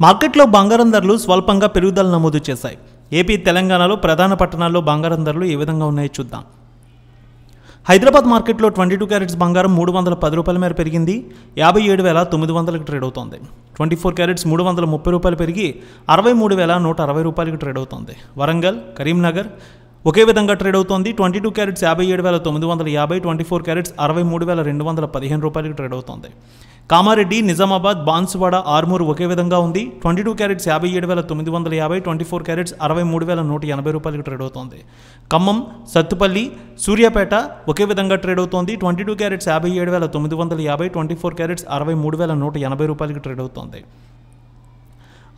మార్కెట్లో బంగారం ధరలు స్వల్పంగా పెరుగుదల నమోదు చేశాయి. ఏపీ, తెలంగాణలో ప్రధాన పట్టణాల్లో బంగారం ధరలు ఏ విధంగా ఉన్నాయో చూద్దాం. హైదరాబాద్ మార్కెట్లో 22 క్యారెట్స్ బంగారం 310 రూపాయల మేర పెరిగింది. 57,900కి ట్రేడ్ అవుతోంది. 24 క్యారెట్స్ 330 రూపాయలు పెరిగి 63,160 రూపాయలకి ట్రేడ్ అవుతోంది. వరంగల్, కరీంనగర్ ఒకే విధంగా ట్రేడ్ అవుతోంది. 22 క్యారెట్స్ 57,950, 24 క్యారెట్స్ 63,215 రూపాయలకి ట్రేడ్ అవుతోంది. కామారెడ్డి, నిజామాబాద్, బాన్సువాడ, ఆర్మూర్ ఒకే విధంగా ఉంది. 22 క్యారెట్స్ 57,950, 24 క్యారెట్స్ 63,180 రూపాయలకి ట్రేడ్ అవుతోంది. ఖమ్మం, సత్తుపల్లి, సూర్యాపేట ఒకే విధంగా ట్రేడ్ అవుతోంది. 22 క్యారెట్స్ 57,950, 24 క్యారెట్స్ 63,180 రూపాయలకి ట్రేడ్ అవుతోంది.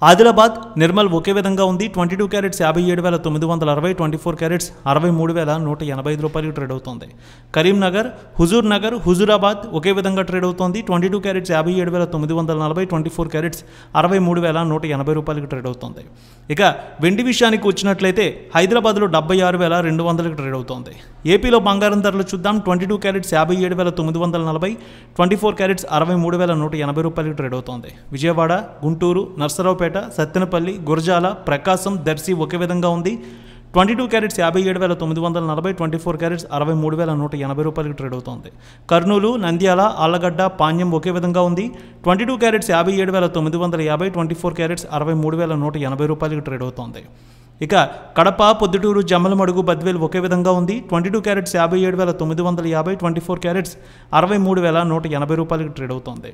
ఆదిలాబాద్, నిర్మల్ ఒకే విధంగా ఉంది. 22 క్యారెట్స్ 57,960, 24 క్యారెట్స్ 63,185 రూపాయలకి ట్రేడ్ అవుతోంది. కరీంనగర్, హుజూర్ నగర్, హుజూరాబాద్ ఒకే విధంగా ట్రేడ్ అవుతోంది. 22 క్యారెట్స్ 57,940, 24 క్యారెట్స్ 63,180 రూపాయలకి ట్రేడ్ అవుతోంది. ఇక వెండి విషయానికి వచ్చినట్లయితే హైదరాబాద్లో 76,200కి ట్రేడ్ అవుతోంది. ఏపీలో బంగారం ధరలు చూద్దాం. 22 క్యారెట్స్ 57,940, 24 క్యారెట్స్ 63,180 రూపాయలకి ట్రేడ్ అవుతోంది. విజయవాడ, గుంటూరు, నర్సరావుపేట, సత్తెనపల్లి, గురజాల, ప్రకాశం, దర్శి ఒకే విధంగా ఉంది. 22 క్యారెట్స్ 57,940, 24 క్యారెట్స్ 63,180 రూపాయలకి ట్రేడ్ అవుతోంది. కర్నూలు, నంద్యాల, ఆళ్లగడ్డ, పాణ్యం ఒకే విధంగా ఉంది. 22 క్యారెట్స్ 57,950, 24 క్యారెట్స్ 63,180 రూపాయలకి ట్రేడ్ అవుతోంది. ఇక కడప, పొద్దుటూరు, జమ్మలమడుగు, బద్వేల్ ఒకే విధంగా ఉంది. 22 క్యారెట్స్ 57,950, 24 క్యారెట్స్ 63,180 రూపాయలకి ట్రేడ్ అవుతోంది.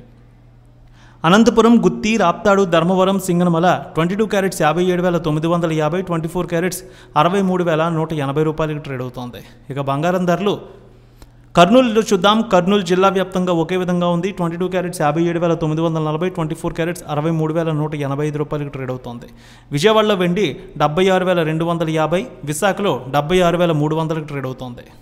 అనంతపురం, గుత్తి, రాప్తాడు, ధర్మవరం, సింగనమల 22 క్యారెట్స్ 57,950, 24 క్యారెట్స్ 63,180 రూపాయలకి ట్రేడ్ అవుతోంది. ఇక బంగారం ధరలు కర్నూలులో చూద్దాం. కర్నూలు జిల్లా వ్యాప్తంగా ఒకే విధంగా ఉంది. 22 క్యారెట్స్ 57,940, 24 క్యారెట్స్ 63,185 రూపాయలకి ట్రేడ్ అవుతోంది. విజయవాడలో వెండి 76,250, విశాఖలో 76,300కి ట్రేడ్ అవుతోంది.